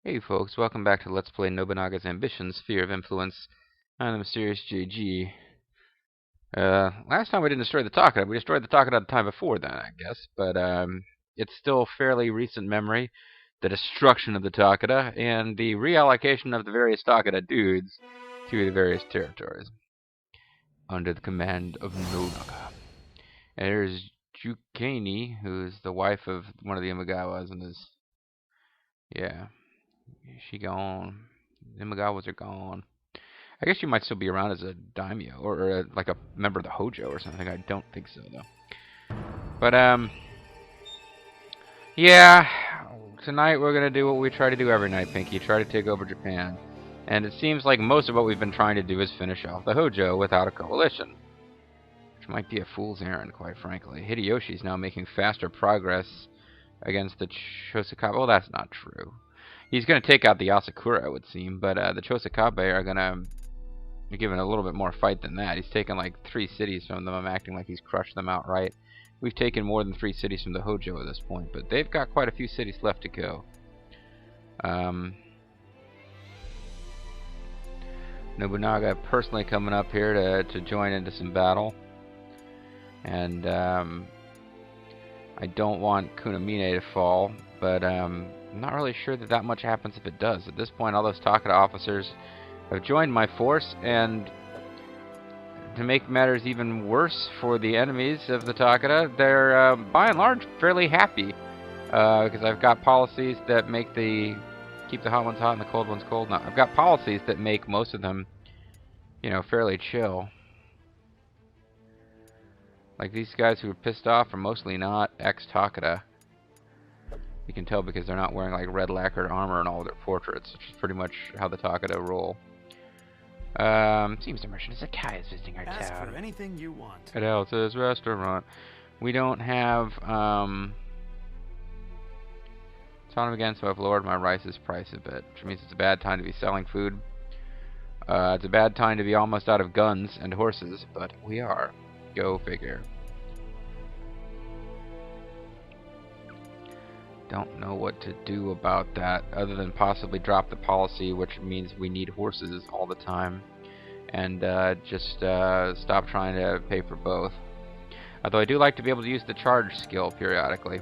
Hey folks, welcome back to Let's Play Nobunaga's Ambition, Sphere of Influence. I'm the Mysterious JG. Last time we didn't destroy the Takeda. We destroyed the Takeda the time before then, I guess. But it's still fairly recent memory. The destruction of the Takeda and the reallocation of the various Takeda dudes to the various territories under the command of Nobunaga. And there's Jukeni, who's the wife of one of the Imagawas, and is... yeah. She gone. The Imagawas are gone. I guess you might still be around as a daimyo, or like a member of the Hojo or something. I don't think so, though. But, yeah. Tonight we're going to do what we try to do every night, Pinky. Try to take over Japan. And it seems like most of what we've been trying to do is finish off the Hojo without a coalition. Which might be a fool's errand, quite frankly. Hideyoshi's now making faster progress against the Chosakabe. Well, that's not true. He's going to take out the Asakura, it would seem, but the Chosakabe are going to be given a little bit more fight than that. He's taken like 3 cities from them. I'm acting like he's crushed them outright. We've taken more than 3 cities from the Hojo at this point, but they've got quite a few cities left to go. Nobunaga personally coming up here to join into some battle. And I don't want Kunamine to fall, but I'm not really sure that much happens if it does. At this point, all those Takeda officers have joined my force, and to make matters even worse for the enemies of the Takeda, they're by and large fairly happy, because I've got policies that make keep the hot ones hot and the cold ones cold. No, I've got policies that make most of them, you know, fairly chill. Like these guys who are pissed off are mostly not ex-Takeda. You can tell because they're not wearing like red lacquered armor in all of their portraits, which is pretty much how the Takeda roll. Seems the merchant Sakai is visiting our town. Ask for anything you want. At Alice's restaurant. We don't have Tell him again, so I've lowered my rice's price a bit, which means it's a bad time to be selling food. It's a bad time to be almost out of guns and horses, but we are. Go figure. Don't know what to do about that other than possibly drop the policy, which means we need horses all the time, and just stop trying to pay for both. Although I do like to be able to use the charge skill periodically.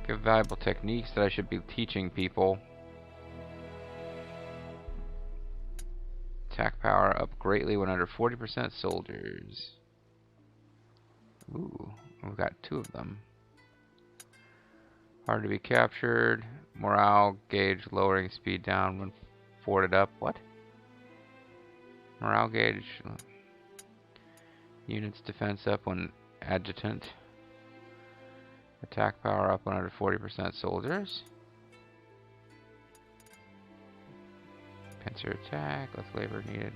Give valuable techniques that I should be teaching people. Attack power up greatly when under 40% soldiers. Ooh, we've got 2 of them. Hard to be captured. Morale gauge lowering speed down when forwarded up. What? Morale gauge. Units defense up when adjutant. Attack power up when under 40% soldiers. Pincer attack, less labor needed.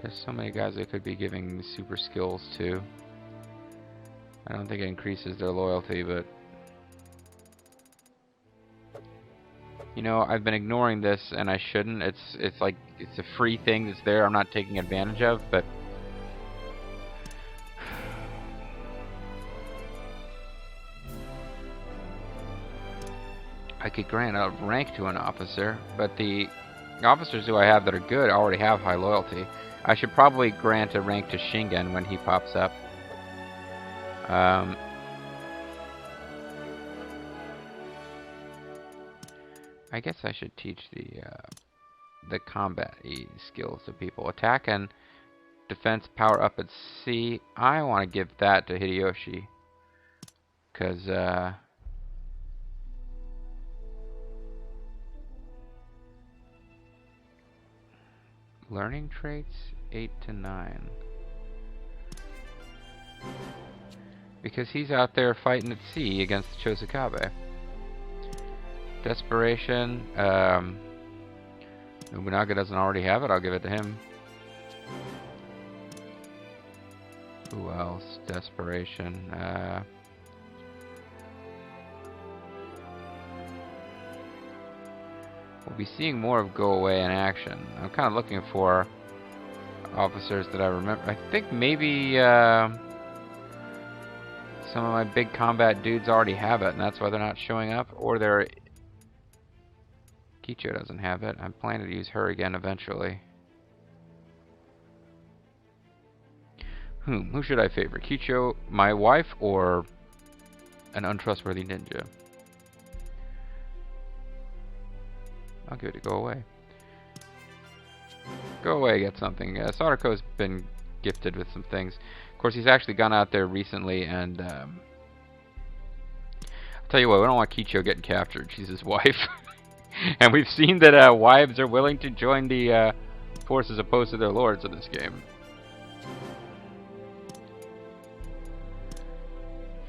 There's so many guys I could be giving super skills to. I don't think it increases their loyalty, but you know, I've been ignoring this, and I shouldn't. It's like it's a free thing that's there. I'm not taking advantage of, but I could grant a rank to an officer, but the officers who I have that are good already have high loyalty. I should probably grant a rank to Shingen when he pops up. I guess I should teach the combat skills to people. Attack and defense power up at C. I want to give that to Hideyoshi, because learning traits 8 to 9. Because he's out there fighting at sea against the Chosakabe. Desperation. Nobunaga doesn't already have it. I'll give it to him. Who else? Desperation. We'll be seeing more of Go Away in action. I'm kind of looking for officers that I remember. I think maybe some of my big combat dudes already have it, and that's why they're not showing up. Or they're... Kicho doesn't have it. I'm planning to use her again eventually. Who should I favor? Kicho, my wife, or an untrustworthy ninja? I'll give it to Go Away. Go Away, get something. Sadako's been gifted with some things. Of course, he's actually gone out there recently, and I'll tell you what, we don't want Kicho getting captured. She's his wife. And we've seen that wives are willing to join the forces opposed to their lords in this game.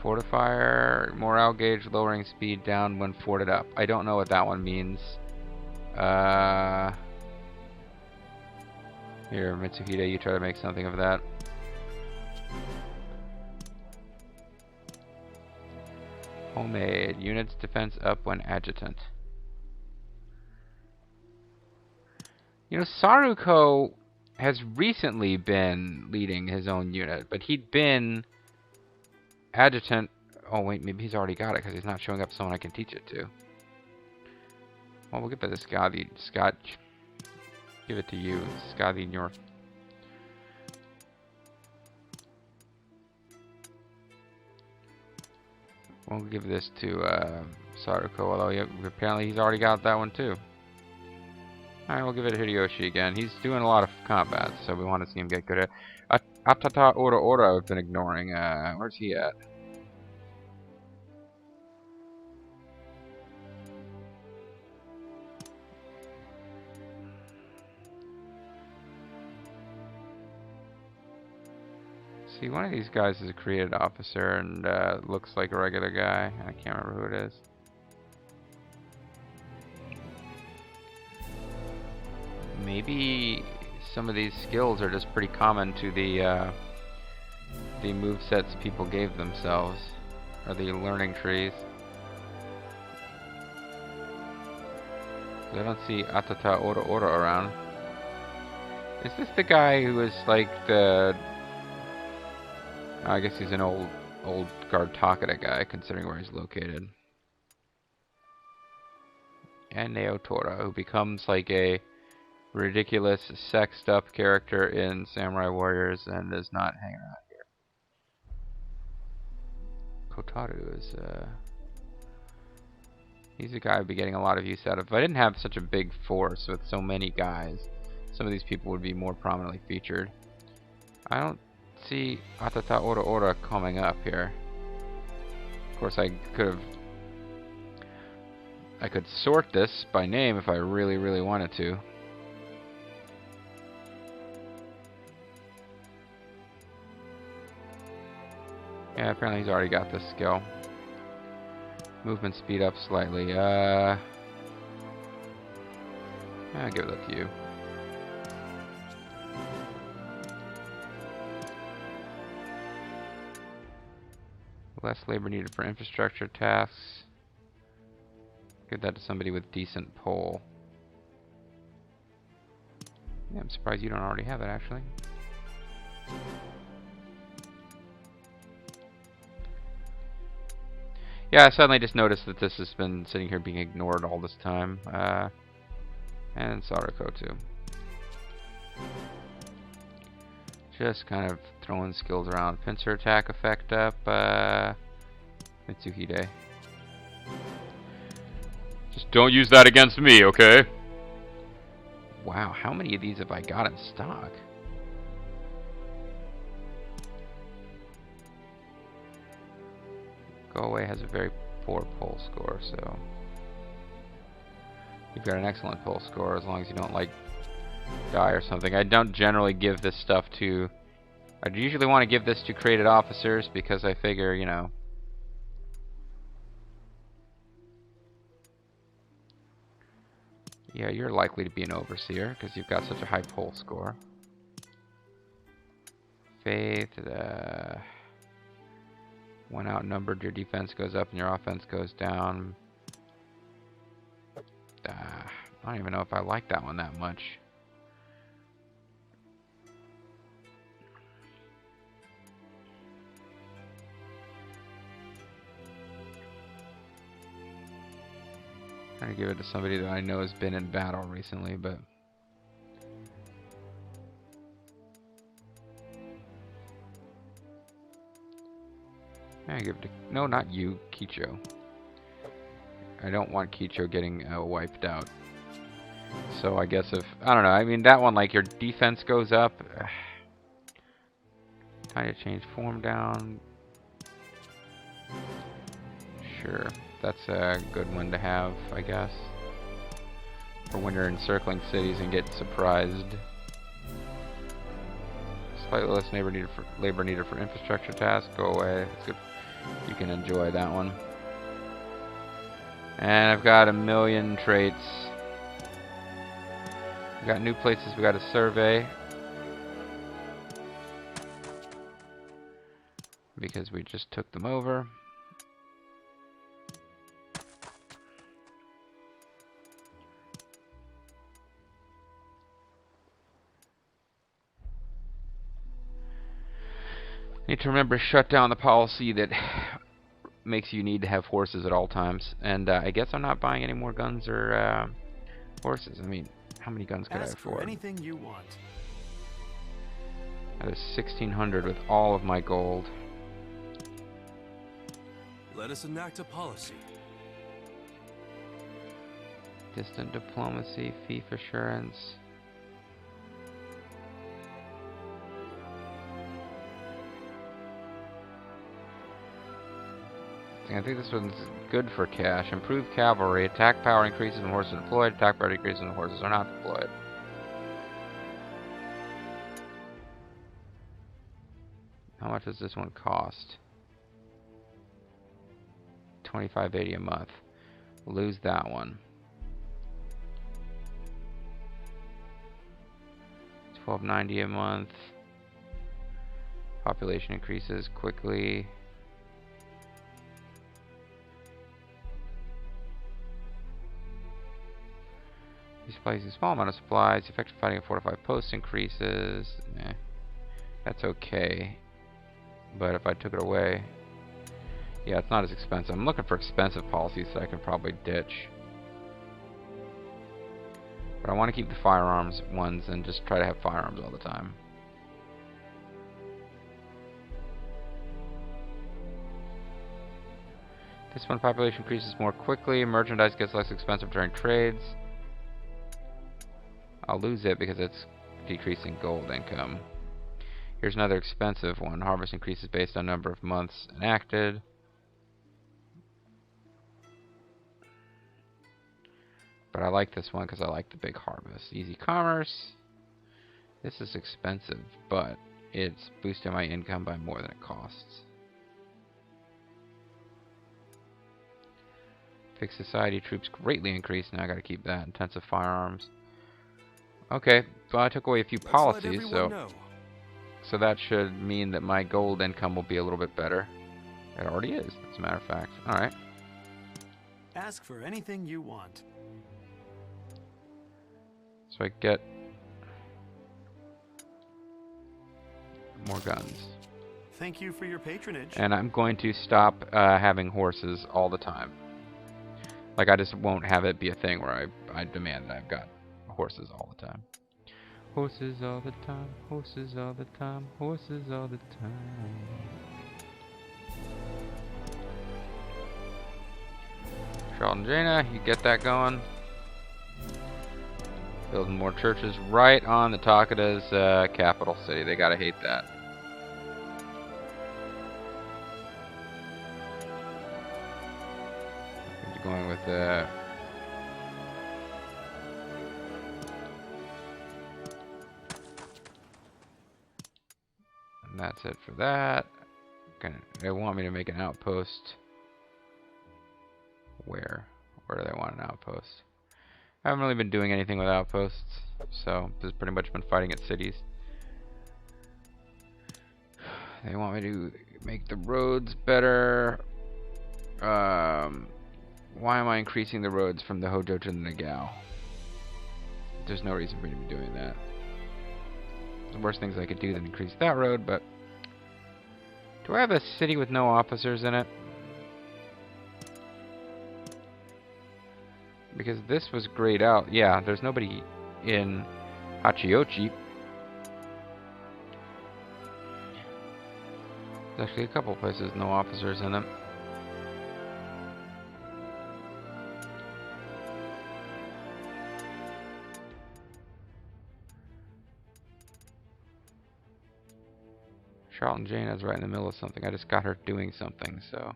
Fortifier, morale gauge, lowering speed down when forted up. I don't know what that one means. Here, Mitsuhide, you try to make something of that. Homemade. Units defense up when adjutant. You know, Saruko has recently been leading his own unit, but he'd been adjutant. Oh wait, maybe he's already got it because he's not showing up someone I can teach it to. Well, we'll give it to Scott. Give it to you, Scotty North. We'll give this to Saruko, although apparently he's already got that one too. Alright, we'll give it to Hideyoshi again. He's doing a lot of combat, so we want to see him get good at Atata Ora Ora I've been ignoring. Where's he at? See, one of these guys is a created officer and looks like a regular guy. I can't remember who it is. Maybe some of these skills are just pretty common to the movesets people gave themselves, or the learning trees. I don't see Atata Ora Ora around. Is this the guy who is like the... I guess he's an old guard Takeda guy, considering where he's located. And Naotora, who becomes like a ridiculous, sexed up character in Samurai Warriors and is not hanging around here. Kotaru is, he's a guy I'd be getting a lot of use out of. If I didn't have such a big force with so many guys, some of these people would be more prominently featured. I don't see Atata Ora Ora coming up here. Of course, I could sort this by name if I really, really wanted to. Yeah, apparently he's already got this skill. Movement speed up slightly. I'll give that to you. Less labor needed for infrastructure tasks. Give that to somebody with decent pull. Yeah, I'm surprised you don't already have it, actually. Yeah, I suddenly just noticed that this has been sitting here being ignored all this time. And Saruko too. Just kind of throwing skills around. Pincer attack effect up. Mitsuhide. Just don't use that against me, okay? Wow, how many of these have I got in stock? Go Away has a very poor pull score, so you've got an excellent pull score as long as you don't like die or something. I don't generally give this stuff to... I'd usually want to give this to created officers because I figure, you know... Yeah, you're likely to be an overseer because you've got such a high pull score. Faith, when outnumbered, your defense goes up and your offense goes down. I don't even know if I like that one that much. Trying to give it to somebody that I know has been in battle recently, but I give it to, no, not you, Kicho. I don't want Kicho getting wiped out. So I guess if, I don't know, I mean that one, like, your defense goes up. Time to change form down. Sure, that's a good one to have, I guess. For when you're encircling cities and get surprised. Slightly less labor needed for infrastructure tasks. Go away. That's good. You can enjoy that one. And I've got 1,000,000 traits. We got new places we got to survey. Because we just took them over. Need to remember to shut down the policy that makes you need to have horses at all times. And I guess I'm not buying any more guns or horses. I mean, how many guns could I afford? Ask for anything you want. That is 1,600 with all of my gold. Let us enact a policy. Distant diplomacy, thief assurance. I think this one's good for cash. Improved cavalry. Attack power increases when horses are deployed. Attack power decreases when horses are not deployed. How much does this one cost? $25.80 a month. Lose that one. $12.90 a month. Population increases quickly. Supplies a small amount of supplies. Effective fighting at 4 to 5 posts increases. That's okay. But if I took it away, yeah, it's not as expensive. I'm looking for expensive policies that I can probably ditch. But I want to keep the firearms ones and just try to have firearms all the time. This one, population increases more quickly. Merchandise gets less expensive during trades. I'll lose it because it's decreasing gold income. Here's another expensive one. Harvest increases based on number of months enacted. But I like this one because I like the big harvest. Easy commerce. This is expensive, but it's boosting my income by more than it costs. Fixed society troops greatly increased. Now I gotta keep that. Intensive firearms. Okay, well I took away a few policies, so that should mean that my gold income will be a little bit better. It already is, as a matter of fact. Alright. Ask for anything you want. So I get more guns. Thank you for your patronage. And I'm going to stop having horses all the time. Like, I just won't have it be a thing where I demand that I've got horses all the time. Horses all the time, horses all the time, horses all the time. Charlotte and Jaina, you get that going. Building more churches right on the Takada's capital city. They gotta hate that. Going with and that's it for that. They want me to make an outpost. Where do they want an outpost? I haven't really been doing anything with outposts, so just pretty much been fighting at cities. They want me to make the roads better. Why am I increasing the roads from the Hojo to the Nagao? there's no reason for me to be doing that. The worst things I could do than increase that road, but... Do I have a city with no officers in it? Because this was grayed out. Yeah, there's nobody in Hachiochi. There's actually a couple places no officers in them. Charlotte Jane is right in the middle of something. I just got her doing something, so...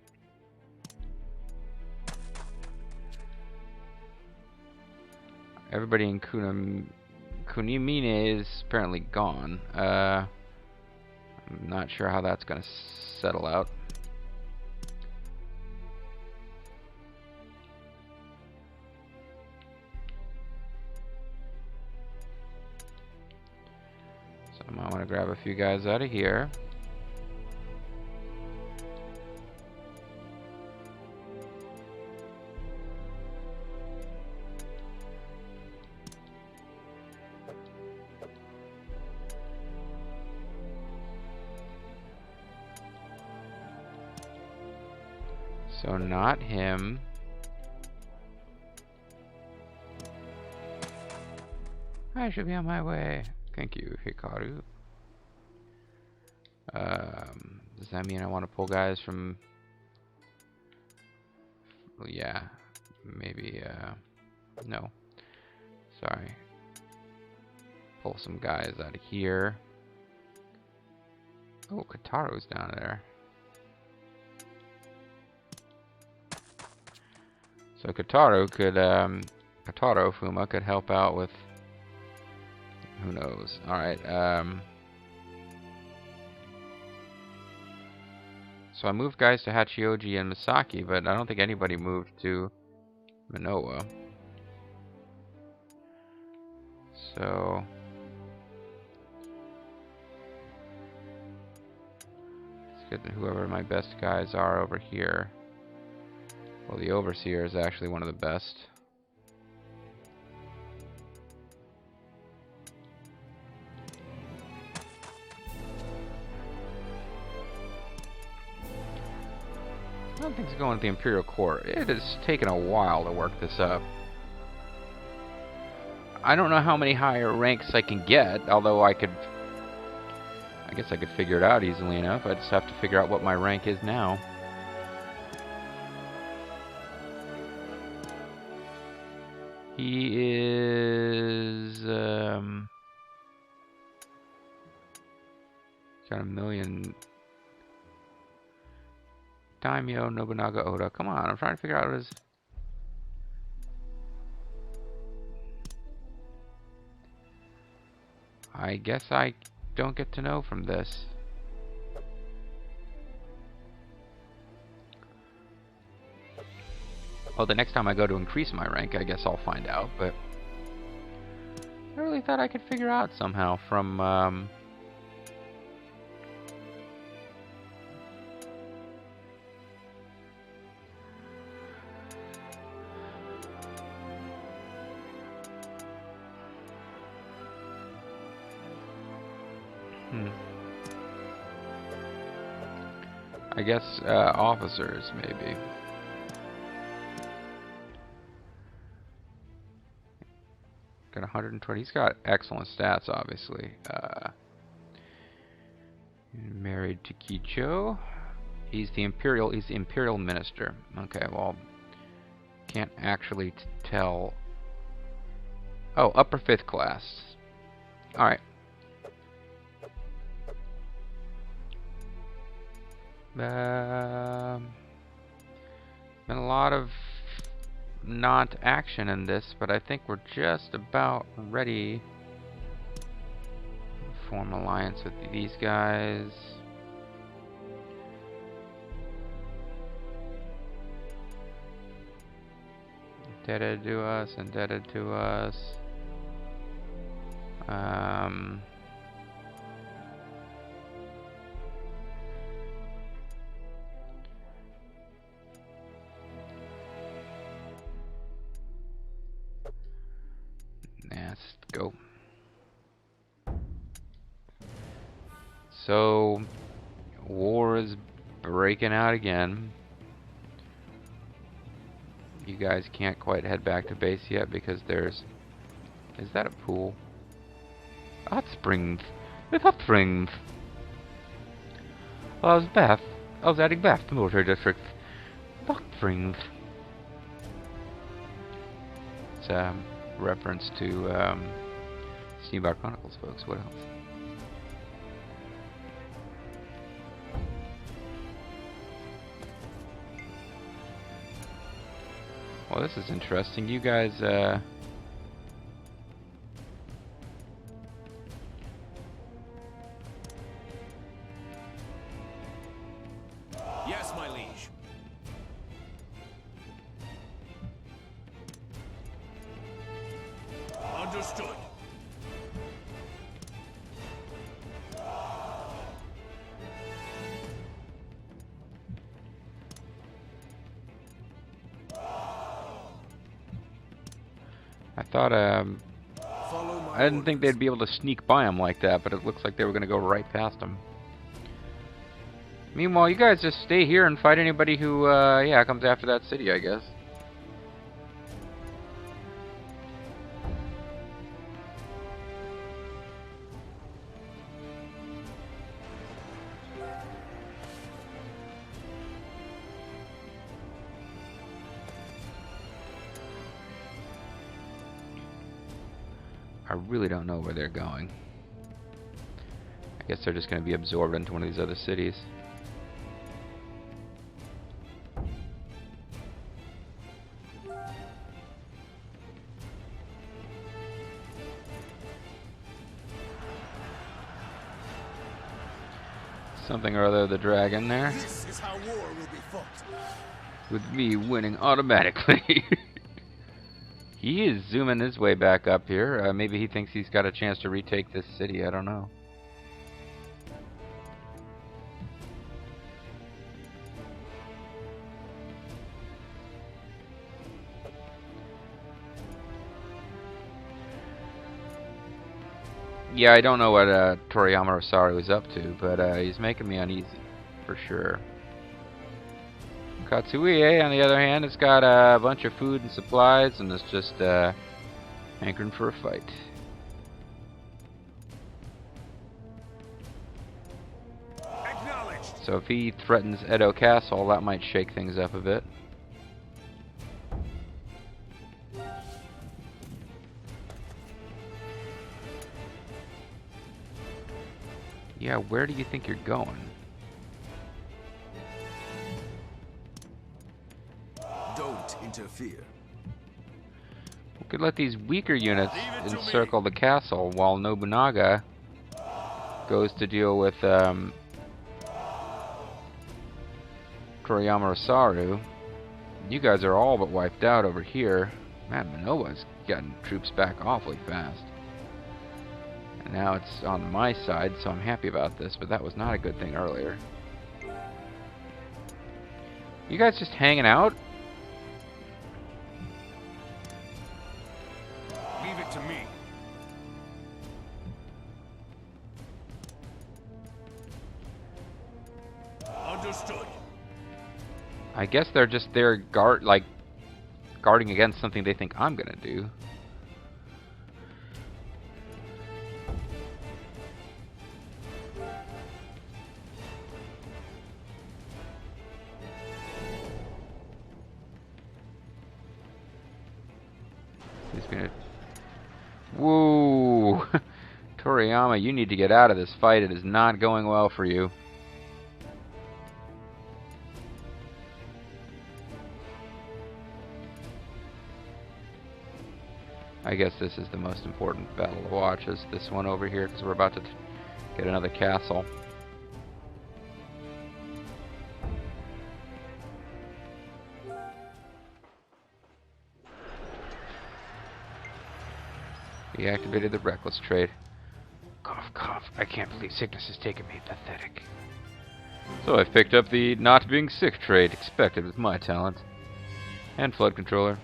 Everybody in Kunimine is apparently gone. I'm not sure how that's going to settle out. So I might want to grab a few guys out of here. So not him. I should be on my way. Thank you, Hikaru. Does that mean I want to pull guys from... Well, yeah. Maybe, no. Sorry. Pull some guys out of here. Oh, Kataro's down there. So Kataro could, Kataro Fuma could help out with, who knows. Alright, so I moved guys to Hachioji and Misaki, but I don't think anybody moved to Minoa. So... let's get whoever my best guys are over here. Well, the Overseer is actually one of the best. I don't think it's going to the Imperial Court. It has taken a while to work this up. I don't know how many higher ranks I can get, although I guess I could figure it out easily enough. I just have to figure out what my rank is now. He is, got a million. Daimyo, Nobunaga, Oda. Come on, I'm trying to figure out what his... I guess I don't get to know from this. Well, the next time I go to increase my rank, I guess I'll find out, but... I really thought I could figure out somehow from, I guess, officers, maybe. Got 120. He's got excellent stats, obviously. Married to Kicho. He's the Imperial Minister. Okay, well, can't actually tell. Oh, upper 5th class. Alright. Been a lot of not action in this, but I think we're just about ready to form alliance with these guys. Indebted to us, indebted to us. let's go. So, war is breaking out again. You guys can't quite head back to base yet because there's... Is that a pool? Hot springs. With hot springs. Well, I was adding bath to military districts. Hot springs. It's a reference to Steamboat Chronicles, folks. What else? Well, this is interesting. You guys, Yes, my liege. Understood. I thought, Follow my I didn't think orders. they'd be able to sneak by them like that, but it looks like they were going to go right past them. Meanwhile, you guys just stay here and fight anybody who, yeah, comes after that city, I guess. I really don't know where they're going. I guess they're just going to be absorbed into one of these other cities. Something or other, the dragon there. This is how war will be fought. With me winning automatically. He is zooming his way back up here. Maybe he thinks he's got a chance to retake this city. I don't know. Yeah, I don't know what Toriyama Rosaru is up to, but he's making me uneasy, for sure. Katsuie, on the other hand, has got a bunch of food and supplies and is just hankering for a fight. Acknowledged. So if he threatens Edo Castle, that might shake things up a bit. Yeah, where do you think you're going? Don't interfere. We could let these weaker units Leave it to encircle the castle while Nobunaga goes to deal with Toriyama Rosaru. You guys are all but wiped out over here. Man, Minowa's gotten troops back awfully fast. And now it's on my side, so I'm happy about this, but that was not a good thing earlier. You guys just hanging out? Leave it to me. Understood. I guess they're just there guarding against something they think I'm gonna do. He's gonna... Woo! Toriyama, you need to get out of this fight. It is not going well for you. I guess this is the most important battle to watch, is this one over here, because we're about to get another castle. He activated the reckless trade. Cough, cough. I can't believe sickness has taken me. Pathetic. So I've picked up the not being sick trade, expected with my talent. And flood controller.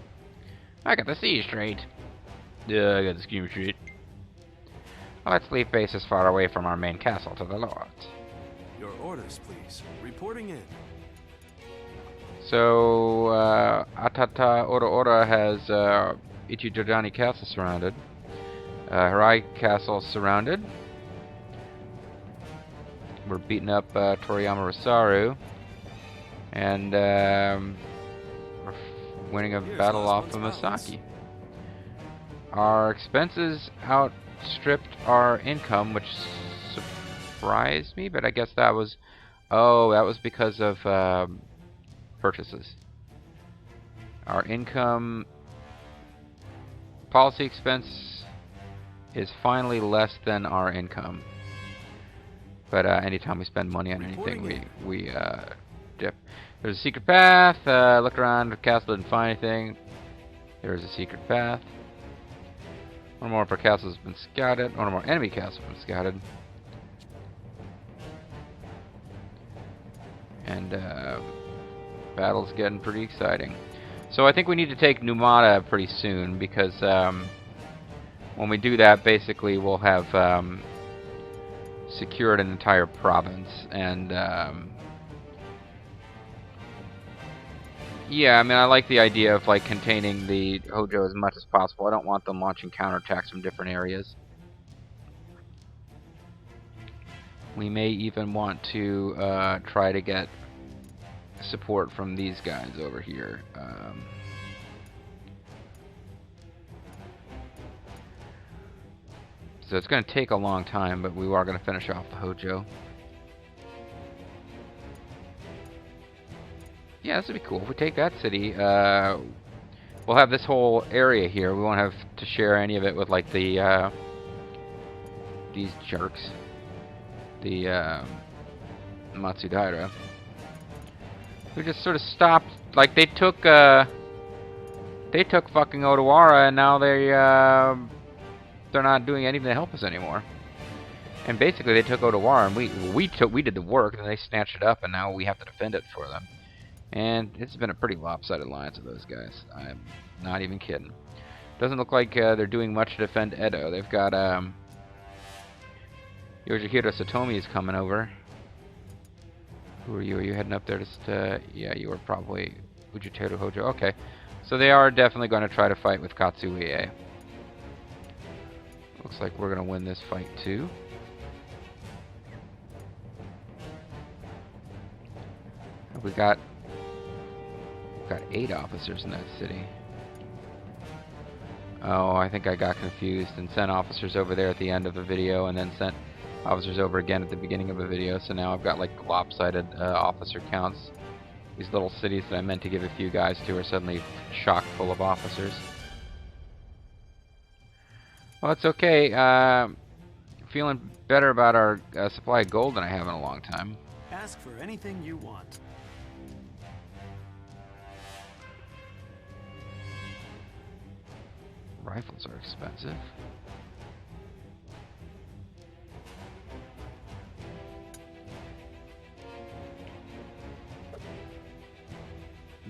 I got the siege trade. Yeah, I got the scheme sheet. Let's leave base as far away from our main castle to the north. Your orders, please. Reporting in. So, Atata Ora Ora has Ichijojani Castle surrounded. Hirai Castle surrounded. We're beating up Toriyama Rosaru. And we're winning a battle off of Masaki. Our expenses outstripped our income, which surprised me, but I guess that was... Oh, that was because of purchases. Our income... Policy expense is finally less than our income. But anytime we spend money on anything, we dip. There's a secret path. Look around. The castle didn't find anything. There's a secret path. One more of our castles has been scouted. One more enemy castles have been scouted. And battle's getting pretty exciting. So I think we need to take Numata pretty soon, because when we do that, basically we'll have secured an entire province. And yeah, I mean, I like the idea of like containing the Hojo as much as possible. I don't want them launching counterattacks from different areas. We may even want to try to get support from these guys over here. So it's going to take a long time, but we are going to finish off the Hojo. Yeah, this would be cool. If we take that city, we'll have this whole area here. We won't have to share any of it with like the these jerks, the Matsudaira, who just sort of stopped. Like they took fucking Odawara, and now they're not doing anything to help us anymore. And basically, they took Odawara, and we did the work, and they snatched it up, and now we have to defend it for them. And it's been a pretty lopsided alliance of those guys. I'm not even kidding. Doesn't look like they're doing much to defend Edo. They've got Yoshihiro Satomi is coming over. Who are you? Are you heading up there to... yeah, you were probably Ujiteru Hojo. Okay. So they are definitely going to try to fight with Katsuie. Looks like we're going to win this fight too. We got 8 officers in that city. Oh, I think I got confused and sent officers over there at the end of the video, and then sent officers over again at the beginning of the video. So now I've got like lopsided officer counts. These little cities that I meant to give a few guys to are suddenly chock full of officers. Well, it's okay. Feeling better about our supply of gold than I have in a long time. Ask for anything you want. Rifles are expensive.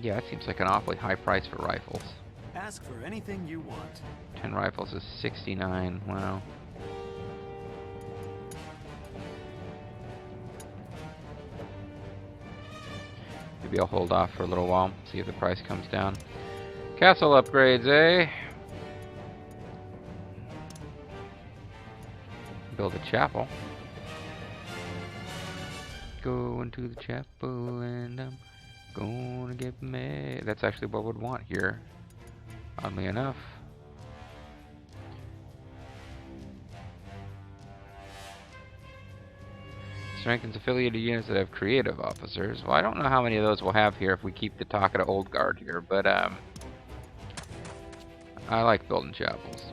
Yeah, that seems like an awfully high price for rifles. Ask for anything you want. 10 rifles is 69. Wow. Maybe I'll hold off for a little while, see if the price comes down. Castle upgrades, eh? Build a chapel. Going to the chapel and I'm gonna get mad. That's actually what we'd want here, oddly enough. Strengthens affiliated units that have creative officers. Well, I don't know how many of those we'll have here if we keep the Takeda Old Guard here, but I like building chapels,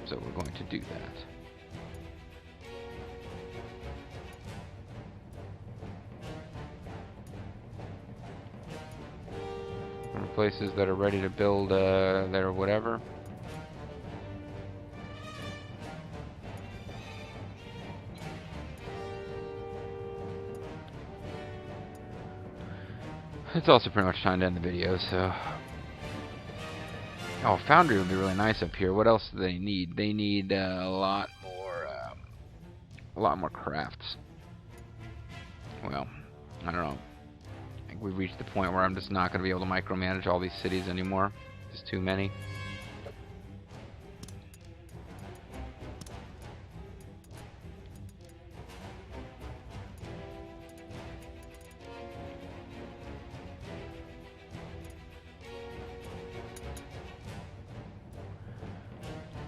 so we're going to do that. Places that are ready to build their whatever. It's also pretty much time to end the video, so Oh, foundry would be really nice up here. What else do they need? They need a lot more crafts. Well, I don't know. I think we've reached the point where I'm just not going to be able to micromanage all these cities anymore. There's too many.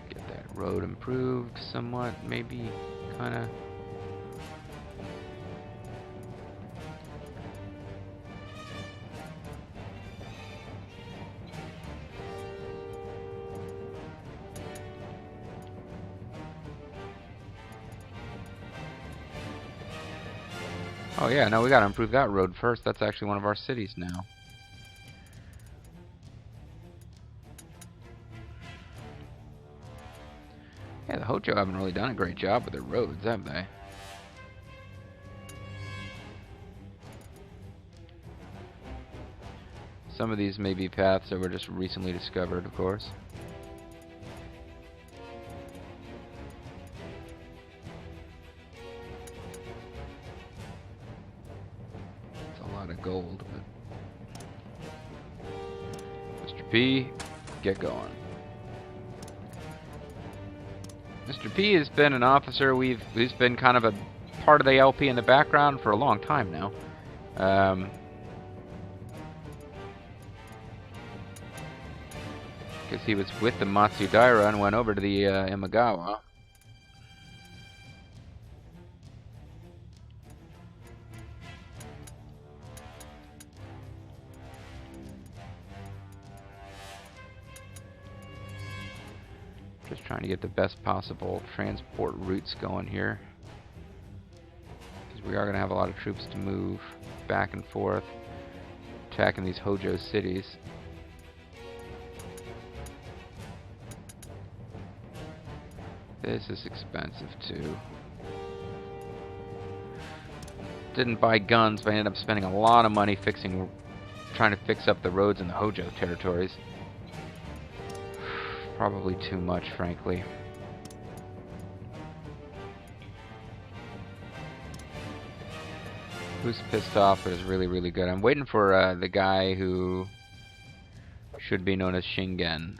Get that road improved somewhat, maybe, kind of. Oh yeah, no, we gotta improve that road first. That's actually one of our cities now. Yeah, the Hojo haven't really done a great job with their roads, have they? Some of these may be paths that were just recently discovered, of course. Gold, but Mr. P, get going. Mr. P has been an officer who's been kind of a part of the LP in the background for a long time now. Because he was with the Matsudaira and went over to the Imagawa. Just trying to get the best possible transport routes going here. Because we are going to have a lot of troops to move back and forth, attacking these Hojo cities. This is expensive too. Didn't buy guns, but I ended up spending a lot of money trying to fix up the roads in the Hojo territories. Probably too much, frankly. Who's pissed off is really, really good. I'm waiting for the guy who should be known as Shingen.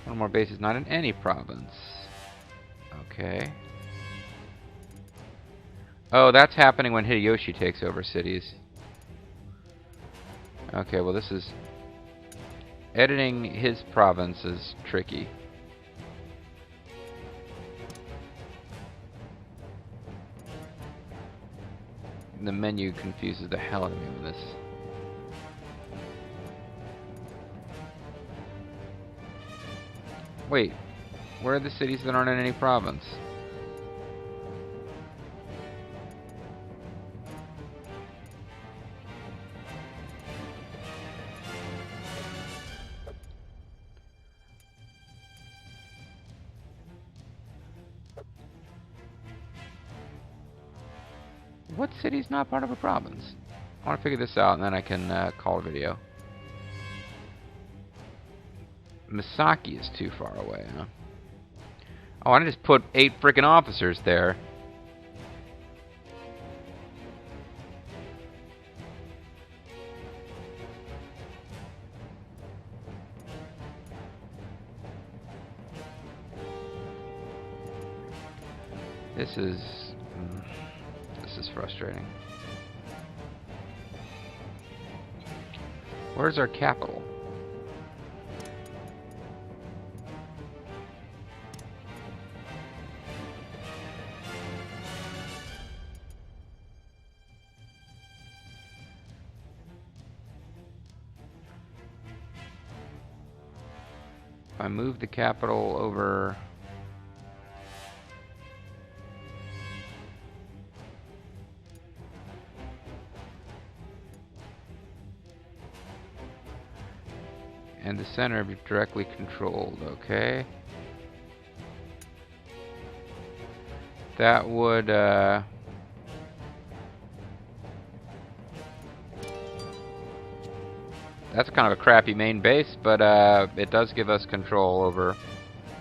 One more base is not in any province. Okay. Oh, that's happening when Hideyoshi takes over cities. Okay, well this is... editing his province is tricky. The menu confuses the hell out of me with this. Wait, where are the cities that aren't in any province? What city's not part of a province? I want to figure this out and then I can call a video. Misaki is too far away, huh? Oh, I just put 8 freaking officers there. This is frustrating. Where's our capital? If I move the capital over... and the center be directly controlled, okay? That would, That's kind of a crappy main base, but it does give us control over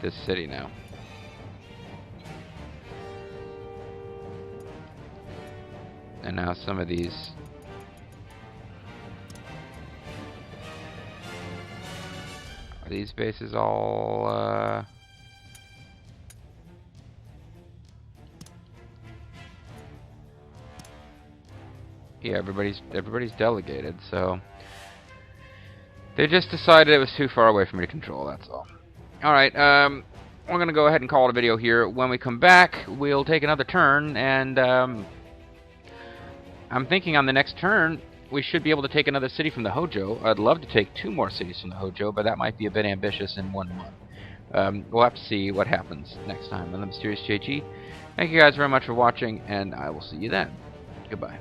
this city now. And now some of these... Are these bases all... Yeah, everybody's delegated, so... They just decided it was too far away for me to control, that's all. Alright, we're going to go ahead and call it a video here. When we come back, we'll take another turn, and I'm thinking on the next turn, we should be able to take another city from the Hojo. I'd love to take 2 more cities from the Hojo, but that might be a bit ambitious in 1 month. We'll have to see what happens next time on the Mysterious JG. Thank you guys very much for watching, and I will see you then. Goodbye.